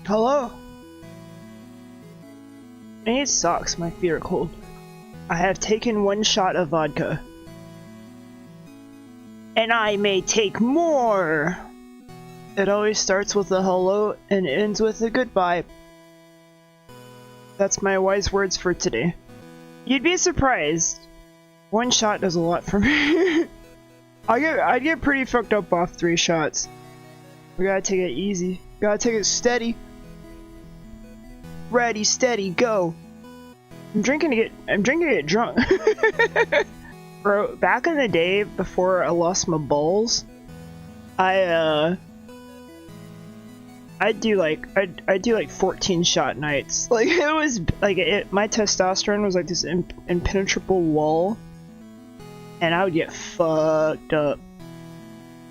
Hello? I need socks, my feet are cold. I have taken 1 shot of vodka. And I may take more! It always starts with a hello and ends with a goodbye. That's my wise words for today. You'd be surprised. 1 shot does a lot for me. I'd get pretty fucked up off 3 shots. We gotta take it easy. Gotta take it steady. Ready, steady, go. I'm drinking to get drunk. Bro, back in the day before I lost my balls, I'd do like 14 shot nights. Like it was like my testosterone was like this impenetrable wall, and I would get fucked up.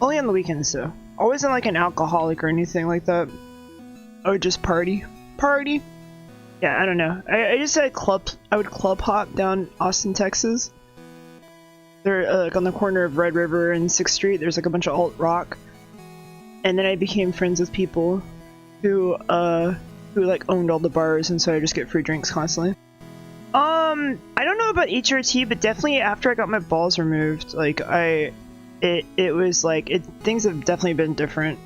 Only on the weekends though. I wasn't like an alcoholic or anything like that. I would just party. Yeah, I don't know. I just had I would club hop down Austin, Texas. They're like on the corner of Red River and 6th Street. There's like a bunch of alt rock, and then I became friends with people who like owned all the bars, and so I just get free drinks constantly. I don't know about HRT, but definitely after I got my balls removed, like it was like things have definitely been different.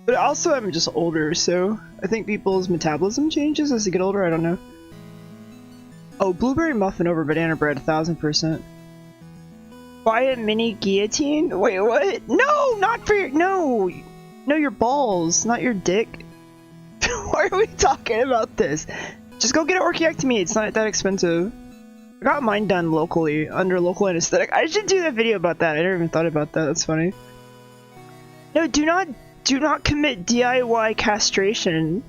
But also I'm just older, so I think people's metabolism changes as they get older. I don't know. Oh, blueberry muffin over banana bread, 1000%. Buy a mini guillotine? Wait, what? No, not for your no, your balls, not your dick. Why are we talking about this? Just go get an orchiectomy. It's not that expensive. I got mine done locally under local anesthetic. I should do that video about that. I never even thought about that. That's funny. No, do not commit DIY castration.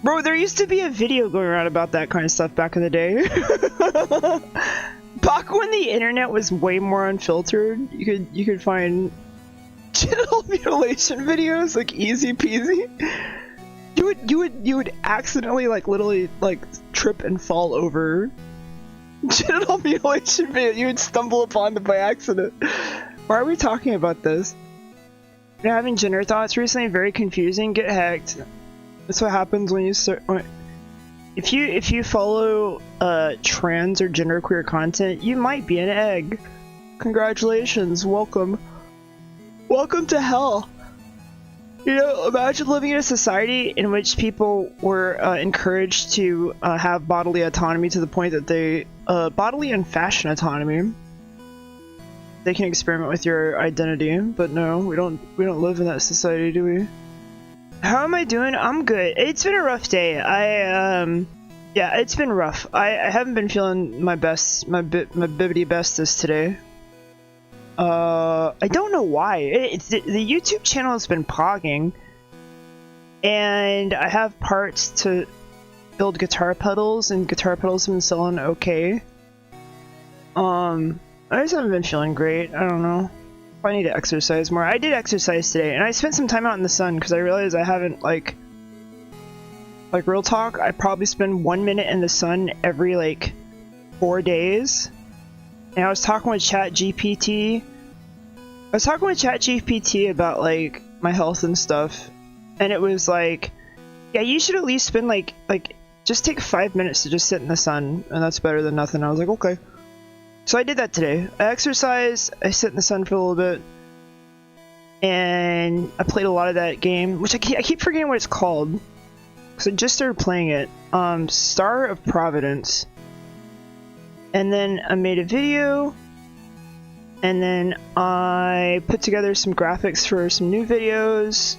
Bro, there used to be a video going around about that kind of stuff back in the day. Back when the internet was way more unfiltered, you could find genital mutilation videos like easy peasy. You would accidentally like literally like trip and fall over genital mutilation video. You would stumble upon them by accident. Why are we talking about this? You're having gender thoughts recently, very confusing. Get hacked. That's what happens when you start. If you follow trans or genderqueer content, you might be an egg. Congratulations, welcome to hell. You know, imagine living in a society in which people were encouraged to have bodily autonomy to the point that they bodily and fashion autonomy. They can experiment with your identity, but no, we don't live in that society, do we? How am I doing? I'm good. It's been a rough day. Yeah, it's been rough. I haven't been feeling my best, my bibbity bestest today. I don't know why. The YouTube channel has been pogging, and I have parts to build guitar pedals, and guitar pedals have been selling okay. I just haven't been feeling great. I don't know. I need to exercise more. I did exercise today, and I spent some time out in the sun because I realized I haven't like real talk. I probably spend 1 minute in the sun every like 4 days. And I was talking with ChatGPT. About like my health and stuff, and it was like, yeah, you should at least spend like just take 5 minutes to just sit in the sun, and that's better than nothing. I was like, okay. So I did that today. I exercised, I sit in the sun for a little bit, and I played a lot of that game, which I keep forgetting what it's called, because I just started playing it. Star of Providence. And then I made a video, and then I put together some graphics for some new videos,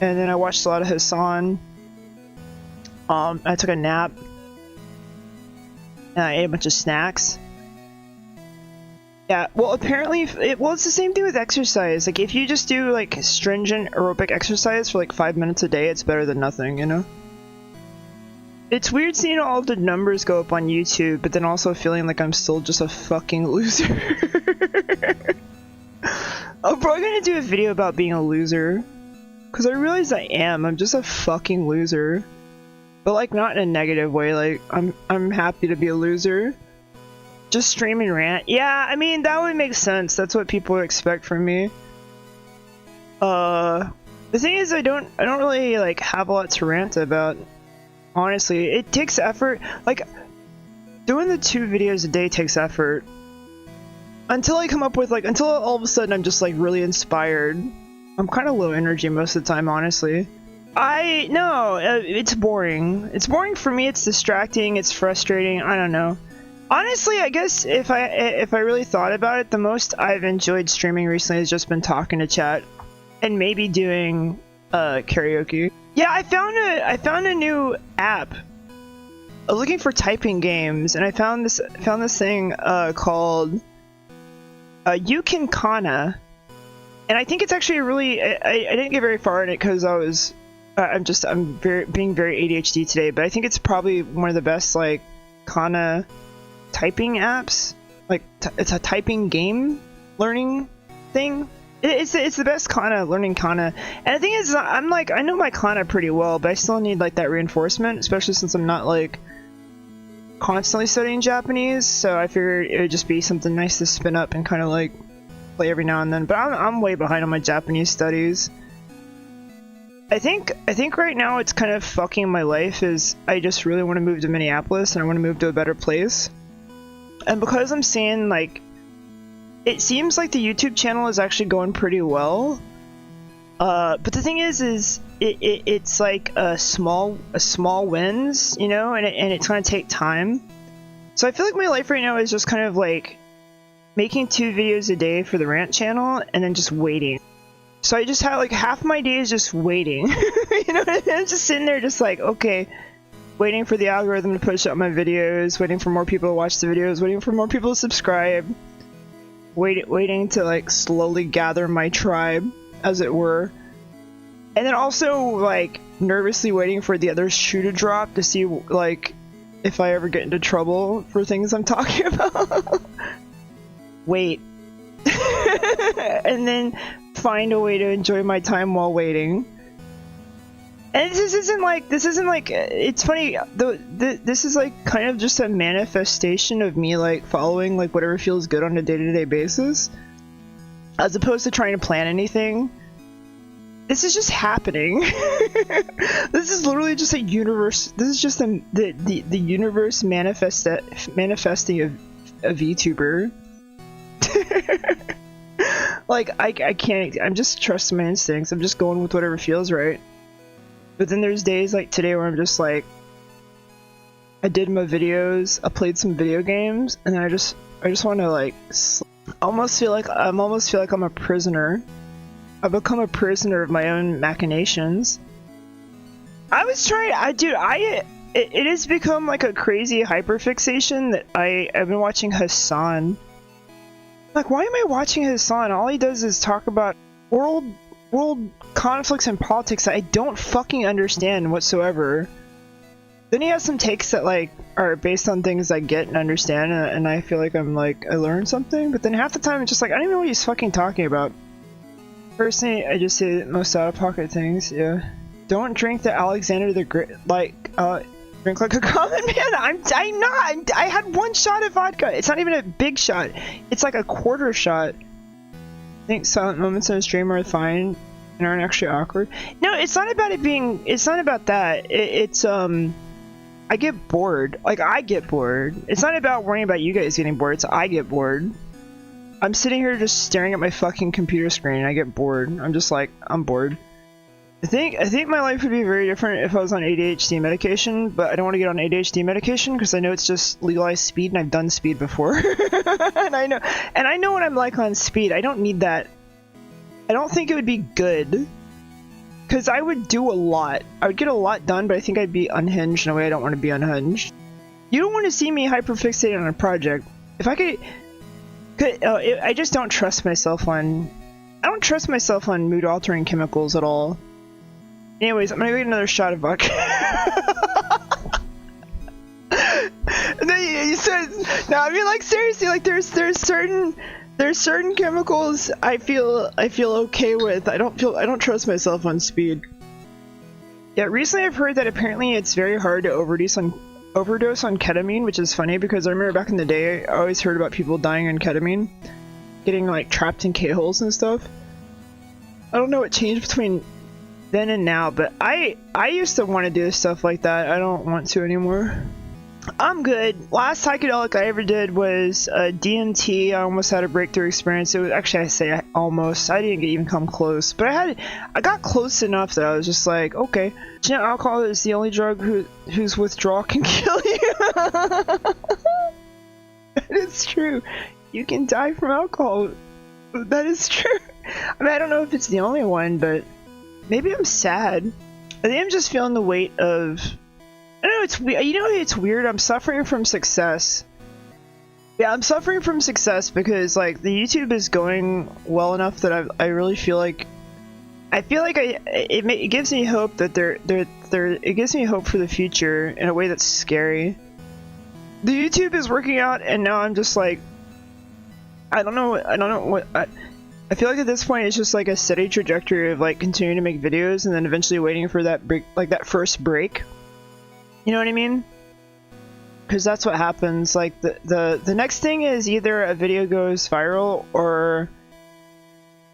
and then I watched a lot of Hassan. I took a nap, and I ate a bunch of snacks. Yeah, well, apparently, it's the same thing with exercise. Like, if you just do, like, stringent aerobic exercise for, like, 5 minutes a day, it's better than nothing, you know? It's weird seeing all the numbers go up on YouTube, but then also feeling like I'm still just a fucking loser. I'm probably gonna do a video about being a loser. Because I realize I am. I'm just a fucking loser. But, like, not in a negative way. Like, I'm happy to be a loser. Just stream and rant. Yeah, I mean, that would make sense. That's what people expect from me. But The thing is, I don't really like have a lot to rant about. Honestly, it takes effort. Like, doing the 2 videos a day takes effort. Until I come up with like, until all of a sudden I'm just like really inspired. I'm kind of low energy most of the time, honestly. No, it's boring. It's boring for me. It's distracting. It's frustrating. I don't know. Honestly, I guess if I really thought about it, the most I've enjoyed streaming recently has just been talking to chat and maybe doing karaoke. Yeah, I found a new app looking for typing games, and I found this thing called You Can Kana, and I think it's actually a really I didn't get very far in it because I was I'm being very ADHD today, but I think it's probably one of the best like kana typing apps. Like it's a typing game learning thing. It's the best kana, learning kana. And the thing is, I'm like, I know my kana pretty well, but I still need like that reinforcement, especially since I'm not like constantly studying Japanese. So I figured it would just be something nice to spin up and kind of like play every now and then. But I'm way behind on my Japanese studies. I think right now it's kind of fucking my life is I just really want to move to Minneapolis and I want to move to a better place. And because I'm seeing like, it seems like the YouTube channel is actually going pretty well. But the thing is it's like a small wins, you know, and it's gonna take time. So I feel like my life right now is just kind of like making 2 videos a day for the rant channel and then just waiting. So I just have like half my day is just waiting. You know, I'm just sitting there just like, okay, waiting for the algorithm to push up my videos, waiting for more people to watch the videos, waiting for more people to subscribe, waiting to like slowly gather my tribe, as it were. And then also like nervously waiting for the other shoe to drop to see like if I ever get into trouble for things I'm talking about. Wait. And then find a way to enjoy my time while waiting. And this isn't like it's funny this is like kind of just a manifestation of me like following like whatever feels good on a day-to-day basis, as opposed to trying to plan anything. This is just happening. This is literally just a universe. This is just the universe manifesting a VTuber. Like I can't. I'm just trusting my instincts. I'm just going with whatever feels right. But then there's days like today where I'm just like, I did my videos, I played some video games, and then I just want to like, almost feel like I'm a prisoner. I've become a prisoner of my own machinations. It has become like a crazy hyperfixation that I've been watching Hassan. Like, why am I watching Hassan? All he does is talk about world conflicts and politics that I don't fucking understand whatsoever. Then he has some takes that like are based on things I get and understand, and I feel like I'm like I learned something. But then half the time it's just like I don't even know what he's fucking talking about. Personally, I just say the most out of pocket things. Yeah, don't drink the Alexander the Great drink like a common man. I'm not. I had 1 shot of vodka. It's not even a big shot. It's like a quarter shot. I think silent moments in a stream are fine and aren't actually awkward. No, it's not about it being. It's not about that. It's I get bored. Like I get bored. It's not about worrying about you guys getting bored. It's I get bored. I'm sitting here just staring at my fucking computer screen and I get bored. I'm just like, I'm bored. I think my life would be very different if I was on ADHD medication, but I don't want to get on ADHD medication because I know it's just legalized speed and I've done speed before. and I know what I'm like on speed. I don't need that. I don't think it would be good because I would do a lot. I would get a lot done, but I think I'd be unhinged in a way I don't want to be unhinged. You don't want to see me hyperfixated on a project. If I could I just don't trust myself on. I don't trust myself on mood altering chemicals at all. Anyways, I'm gonna get another shot of vodka. And then you said, no, I mean like seriously, like there's certain chemicals I feel okay with. I don't trust myself on speed. Yeah, recently I've heard that apparently it's very hard to overdose on ketamine, which is funny because I remember back in the day I always heard about people dying on ketamine, getting like trapped in K-holes and stuff. I don't know what changed between then and now, but I used to want to do stuff like that. I don't want to anymore. I'm good. Last psychedelic I ever did was DMT. I almost had a breakthrough experience. It was actually, I say almost. I didn't even come close, but I got close enough that I was just like, okay, you know, alcohol is the only drug whose withdrawal can kill you. It's true. You can die from alcohol. That is true. I mean, I don't know if it's the only one, but maybe I'm sad. I think I'm just feeling the weight of. I don't know, it's weird. You know, it's weird. I'm suffering from success. Yeah, I'm suffering from success because like the YouTube is going well enough that I really feel like it gives me hope that it gives me hope for the future in a way that's scary. The YouTube is working out, and now I'm just like, I don't know what I feel like at this point it's just like a steady trajectory of like continuing to make videos and then eventually waiting for that break, like that first break. You know what I mean? Because that's what happens. Like the next thing is either a video goes viral or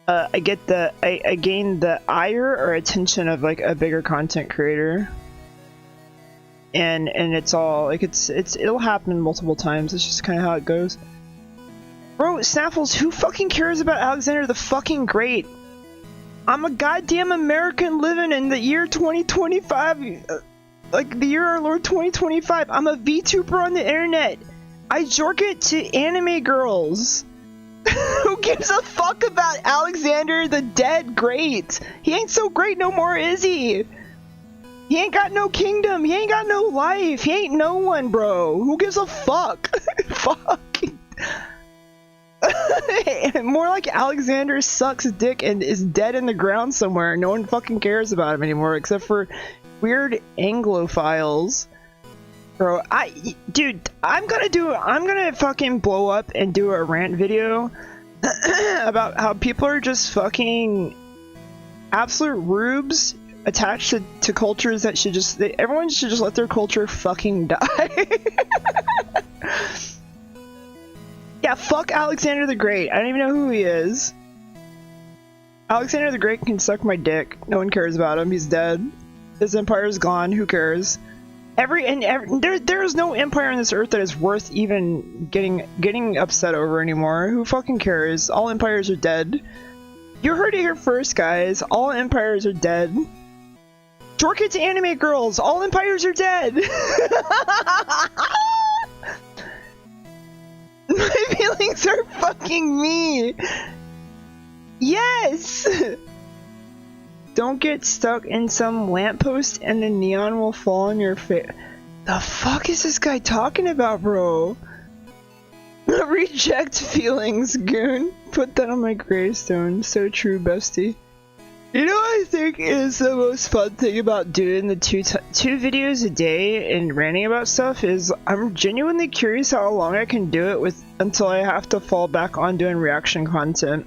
I gain the ire or attention of like a bigger content creator. And it's all like it'll happen multiple times. It's just kind of how it goes. Bro, Snaffles, who fucking cares about Alexander the fucking Great? I'm a goddamn American living in the year 2025. Like the year our Lord 2025. I'm a VTuber on the internet. I jork it to anime girls. Who gives a fuck about Alexander the Dead Great? He ain't so great no more, is he? He ain't got no kingdom. He ain't got no life. He ain't no one, bro. Who gives a fuck? Fuck. More like Alexander sucks dick and is dead in the ground somewhere. No one fucking cares about him anymore except for weird Anglophiles. Bro, dude, I'm gonna fucking blow up and do a rant video about how people are just fucking absolute rubes attached to cultures that should just, everyone should just let their culture fucking die. Yeah, fuck Alexander the Great. I don't even know who he is. Alexander the Great can suck my dick. No one cares about him. He's dead. His empire's gone. Who cares? There's no empire on this earth that is worth even getting upset over anymore. Who fucking cares? All empires are dead. You heard it here first, guys. All empires are dead. Jork it to anime girls. All empires are dead. My feelings are fucking me. Yes. Don't get stuck in some lamppost and the neon will fall on your face. The fuck is this guy talking about, bro? Reject feelings, goon. Put that on my gravestone. So true, bestie. You know what I think is the most fun thing about doing the two videos a day and ranting about stuff is I'm genuinely curious how long I can do it with until I have to fall back on doing reaction content.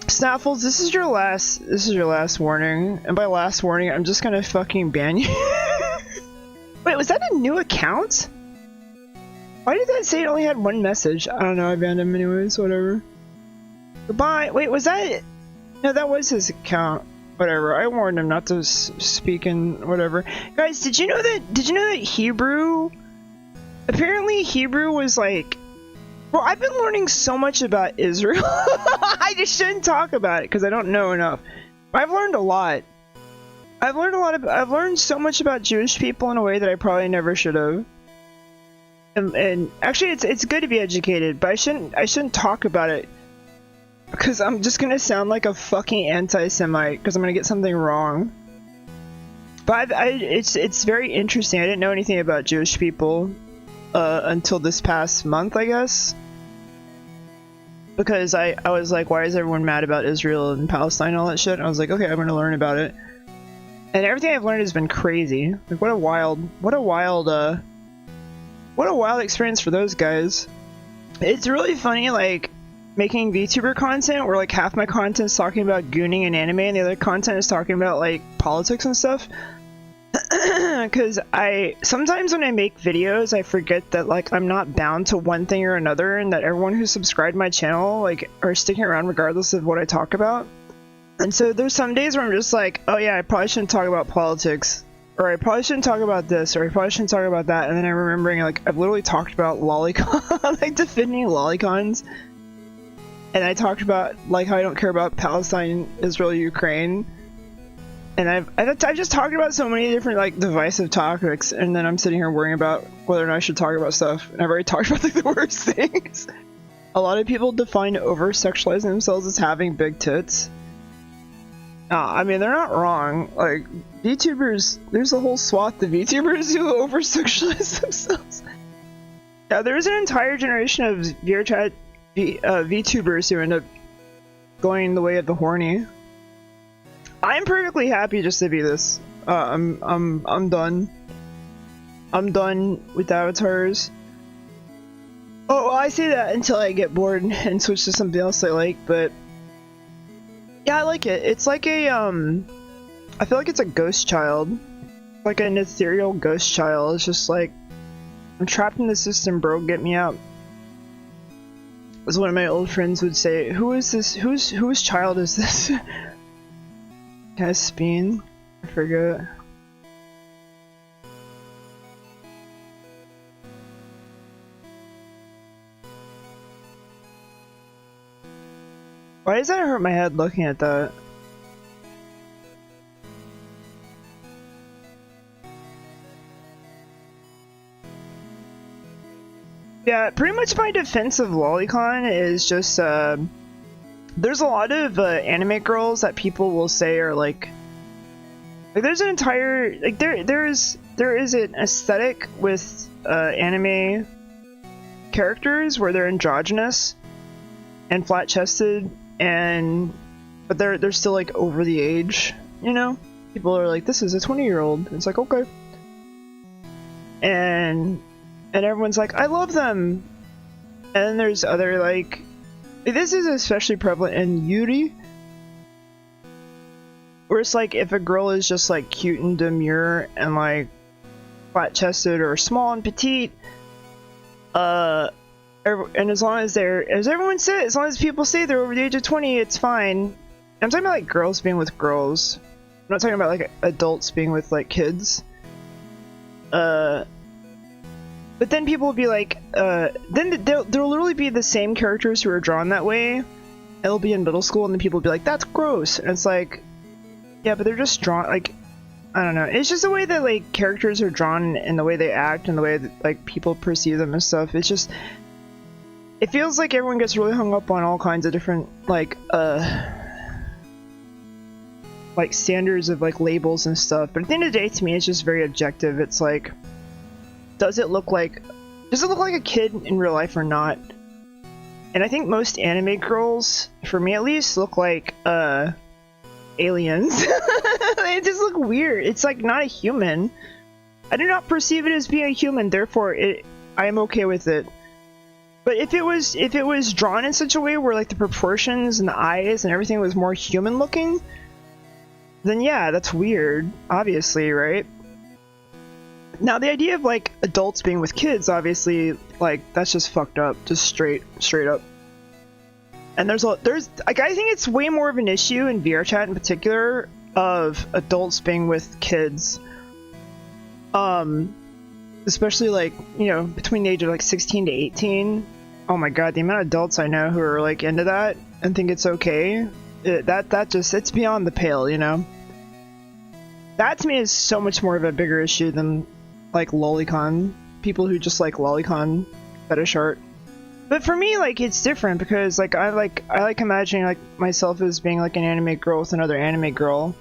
Snaffles, this is your last warning, and by last warning, I'm just gonna fucking ban you. Wait, was that a new account? Why did that say it only had one message? I don't know, I banned him anyways, whatever. Goodbye. Wait, was that? No, that was his account. Whatever. I warned him not to speak in whatever. Guys, did you know that Hebrew? Apparently, Hebrew was like. Bro, I've been learning so much about Israel. I just shouldn't talk about it because I don't know enough. I've learned a lot. I've learned so much about Jewish people in a way that I probably never should have. And actually, it's good to be educated, but I shouldn't talk about it. Because I'm just gonna sound like a fucking anti-Semite, because I'm gonna get something wrong. But it's very interesting. I didn't know anything about Jewish people until this past month, I guess. Because I was like, why is everyone mad about Israel and Palestine and all that shit? And I was like, okay, I'm gonna learn about it. And everything I've learned has been crazy. Like, what a wild experience for those guys. It's really funny, like, making VTuber content where like half my content is talking about gooning and anime and the other content is talking about like politics and stuff. Because sometimes when I make videos I forget that like I'm not bound to one thing or another and that everyone who subscribed to my channel like are sticking around regardless of what I talk about. And so there's some days where I'm just like, oh yeah, I probably shouldn't talk about politics, or I probably shouldn't talk about this, or I probably shouldn't talk about that, and then I'm remembering, like, I've literally talked about lolicon, like, defending lolicons, and I talked about, like, how I don't care about Palestine, Israel, Ukraine, and I've just talked about so many different, like, divisive topics, and then I'm sitting here worrying about whether or not I should talk about stuff, and I've already talked about, like, the worst things. A lot of people define over-sexualizing themselves as having big tits. I mean, they're not wrong. Like, VTubers, there's a whole swath of VTubers who over-sexualize themselves. Yeah, there's an entire generation of VRChat VTubers who end up going the way of the horny. I'm perfectly happy just to be this. I'm done. I'm done with avatars. Oh, well, I say that until I get bored and switch to something else I like, but yeah, I like it. It's like a, I feel like it's a ghost child. Like an ethereal ghost child. It's just like, I'm trapped in the system, bro, get me out. As one of my old friends would say, who is this, whose child is this? Caspine? I forget. Why does that hurt my head looking at that? Yeah, pretty much my defense of lolicon is just, there's a lot of anime girls that people will say are like there's an entire, like, there is an aesthetic with anime characters where they're androgynous and flat-chested, but they're still like over the age, you know? People are like, this is a 20-year-old. It's like, okay. And everyone's like, I love them. And then there's other, like, this is especially prevalent in Yuri, where it's like, if a girl is just like cute and demure and like flat-chested or small and petite, and as long as everyone says, as long as people say they're over the age of 20, it's fine. I'm talking about like girls being with girls. I'm not talking about like adults being with like kids. But then people will be like, then they'll literally be the same characters who are drawn that way. It'll be in middle school, and then people will be like, that's gross. And it's like, yeah, but they're just drawn, like, I don't know. It's just the way that, like, characters are drawn and the way they act and the way that, like, people perceive them and stuff. It's just, it feels like everyone gets really hung up on all kinds of different, like standards of, like, labels and stuff. But at the end of the day, to me, it's just very objective. It's like, does it look like a kid in real life or not? And I think most anime girls, for me at least, look like, aliens. They just look weird. It's like not a human. I do not perceive it as being a human, therefore I am okay with it. But if it was drawn in such a way where like the proportions and the eyes and everything was more human looking, then yeah, that's weird, obviously, right? Now the idea of like adults being with kids, obviously, like that's just fucked up, just straight up. And there's like, I think it's way more of an issue in VRChat in particular of adults being with kids. Especially like, you know, between the age of like 16 to 18. Oh my god, the amount of adults I know who are like into that and think it's okay. It's beyond the pale, you know? That to me is so much more of a bigger issue than like lolicon. People who just like lolicon fetish art. But for me, like, it's different because, like, I like imagining, like, myself as being, like, an anime girl with another anime girl.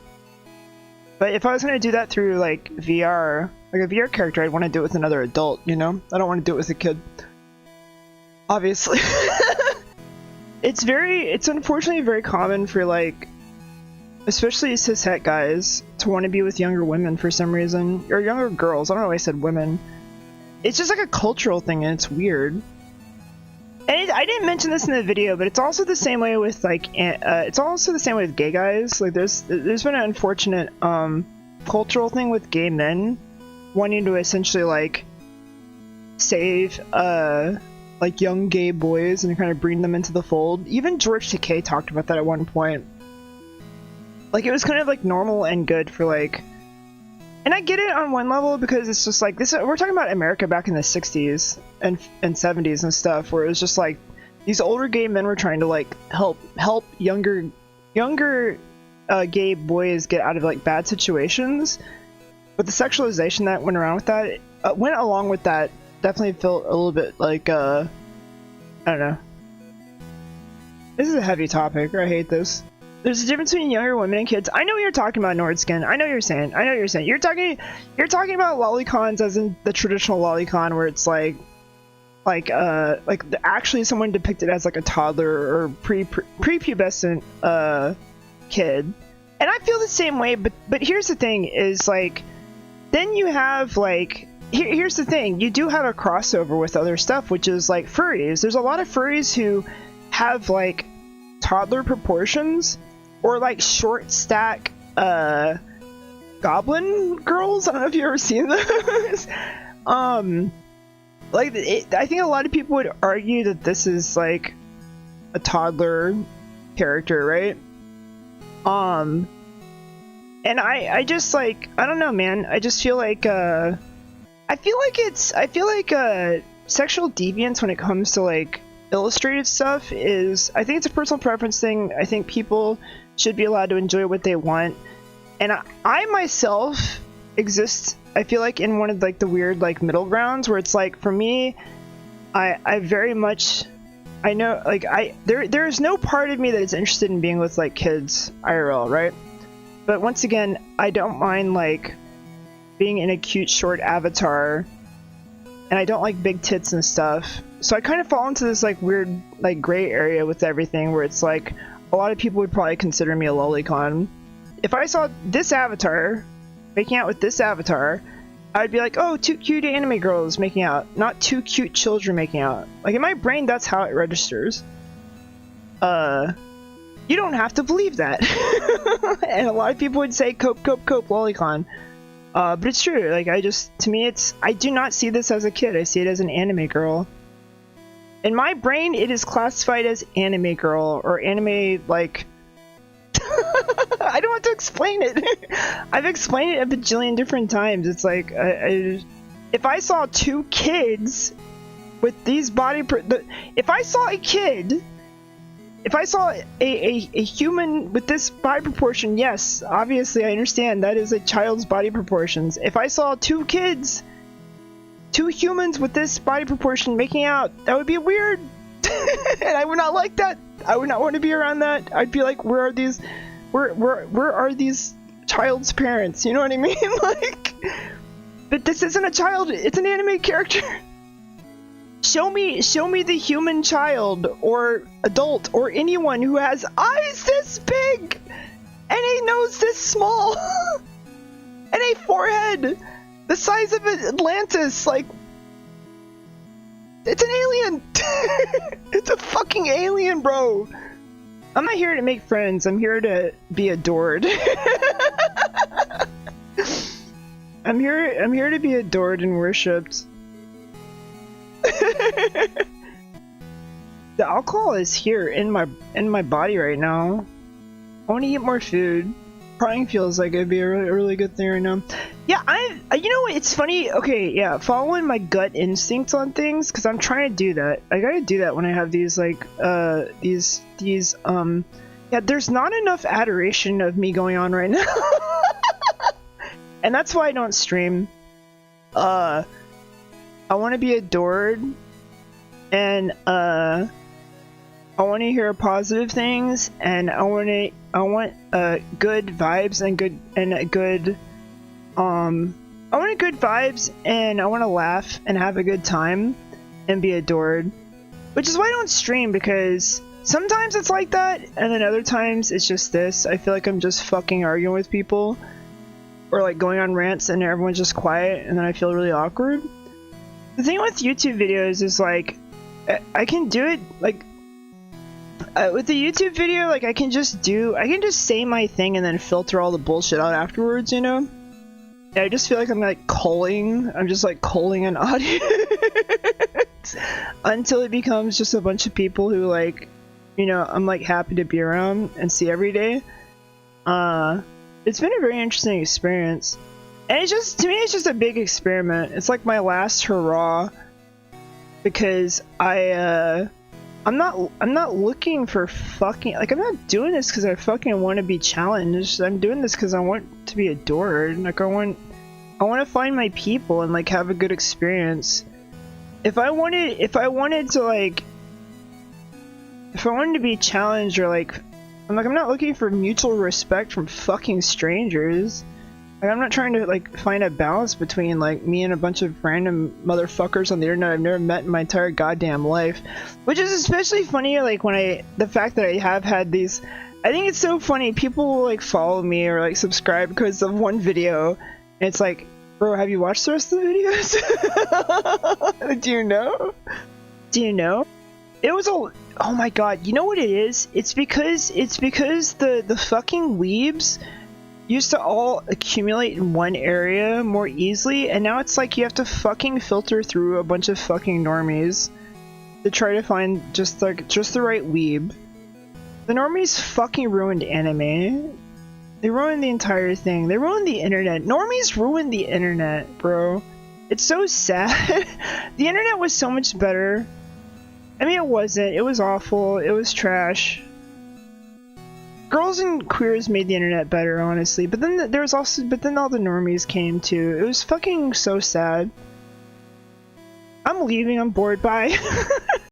But if I was gonna do that through, like, VR, like a VR character, I'd want to do it with another adult, you know? I don't want to do it with a kid. Obviously. It's unfortunately very common for, like, especially cishet guys, to want to be with younger women for some reason. Or younger girls, I don't know why I said women. It's just, like, a cultural thing, and it's weird. And I didn't mention this in the video, but it's also the same way with like it's also the same way with gay guys. Like there's been an unfortunate cultural thing with gay men wanting to essentially like save like young gay boys and kind of bring them into the fold. Even George Takei talked about that at one point. Like, it was kind of like normal and good for like, and I get it on one level because it's just like this. We're talking about America back in the 60s and 70s and stuff, where it was just like these older gay men were trying to like help younger gay boys get out of like bad situations. But the sexualization that went around with that, went along with that, definitely felt a little bit like I don't know. This is a heavy topic. I hate this. There's a difference between younger women and kids. I know what you're talking about, Nordskin. I know what you're saying. I know what you're saying. You're talking about lolicons as in the traditional lolicon, where it's like actually someone depicted as like a toddler or prepubescent kid. And I feel the same way. But here's the thing: is like, then you have like. Here's the thing: you do have a crossover with other stuff, which is like furries. There's a lot of furries who have like toddler proportions, or like short stack goblin girls. I don't know if you've ever seen those. I think a lot of people would argue that this is like a toddler character, right? And I just like, I don't know, man. I just feel like I feel like sexual deviance when it comes to like illustrated stuff is, I think it's a personal preference thing. I think people should be allowed to enjoy what they want, and I myself exist, I feel like, in one of like the weird like middle grounds where it's like, for me, I very much, I know, like, there is no part of me that is interested in being with like kids IRL, right? But once again, I don't mind like being in a cute short avatar, and I don't like big tits and stuff. So I kind of fall into this like weird like gray area with everything, where it's like a lot of people would probably consider me a lolicon. If I saw this avatar making out with this avatar, I'd be like, oh, two cute anime girls making out, not two cute children making out. Like, in my brain, that's how it registers. You don't have to believe that. And a lot of people would say cope lolicon. But it's true. Like, to me, I do not see this as a kid. I see it as an anime girl. In my brain, it is classified as anime girl, or anime, like... I don't want to explain it. I've explained it a bajillion different times. It's like, if I saw two kids with these if I saw a kid, if I saw a human with this body proportion, yes, obviously I understand that is a child's body proportions. If I saw two humans with this body proportion making out, that would be weird. And I would not like that. I would not want to be around that. I'd be like, where are these child's parents? You know what I mean? Like, but this isn't a child, it's an anime character. Show me the human child or adult or anyone who has eyes this big and a nose this small and a forehead the size of Atlantis. Like, it's an alien. It's a fucking alien, bro. I'm not here to make friends. I'm here to be adored. I'm here to be adored and worshipped. The alcohol is here in my body right now. I want to eat more food. Crying feels like it'd be a really good thing right now. Yeah, you know what? It's funny. Okay, yeah, following my gut instincts on things, because I'm trying to do that. I gotta do that when I have these like yeah. There's not enough adoration of me going on right now, and that's why I don't stream. I want to be adored, and I want to hear positive things, and I want good vibes and I want good vibes, and I want to laugh and have a good time and be adored, which is why I don't stream, because sometimes it's like that, and then other times it's just this. I feel like I'm just fucking arguing with people, or like going on rants and everyone's just quiet, and then I feel really awkward. The thing with YouTube videos is like, I can do it like with the YouTube video, like I can just say my thing and then filter all the bullshit out afterwards, you know? I just feel like I'm like calling an audience until it becomes just a bunch of people who, like, you know, I'm like happy to be around and see every day. It's been a very interesting experience. And it's just, to me, it's just a big experiment. It's like my last hurrah, because I'm not looking for fucking, like, I'm not doing this because I fucking want to be challenged. I'm doing this because I want to be adored. Like, I want to find my people and like have a good experience. If I wanted to be challenged, or like, I'm not looking for mutual respect from fucking strangers. Like, I'm not trying to like find a balance between like me and a bunch of random motherfuckers on the internet I've never met in my entire goddamn life. Which is especially funny, like, when the fact that I have had these, I think it's so funny, people will like follow me or like subscribe because of one video, and it's like, bro, have you watched the rest of the videos? Do you know? Do you know? It was oh my god, you know what it is? It's because the fucking weebs used to all accumulate in one area more easily, and now it's like you have to fucking filter through a bunch of fucking normies to try to find just the right weeb. The normies fucking ruined anime. They ruined the entire thing. They ruined the internet. Normies ruined the internet, bro. It's so sad. The internet was so much better. I mean, it wasn't. It was awful. It was trash. Girls and queers made the internet better, honestly. But then there was also, but then all the normies came too. It was fucking so sad. I'm leaving. I'm bored. Bye.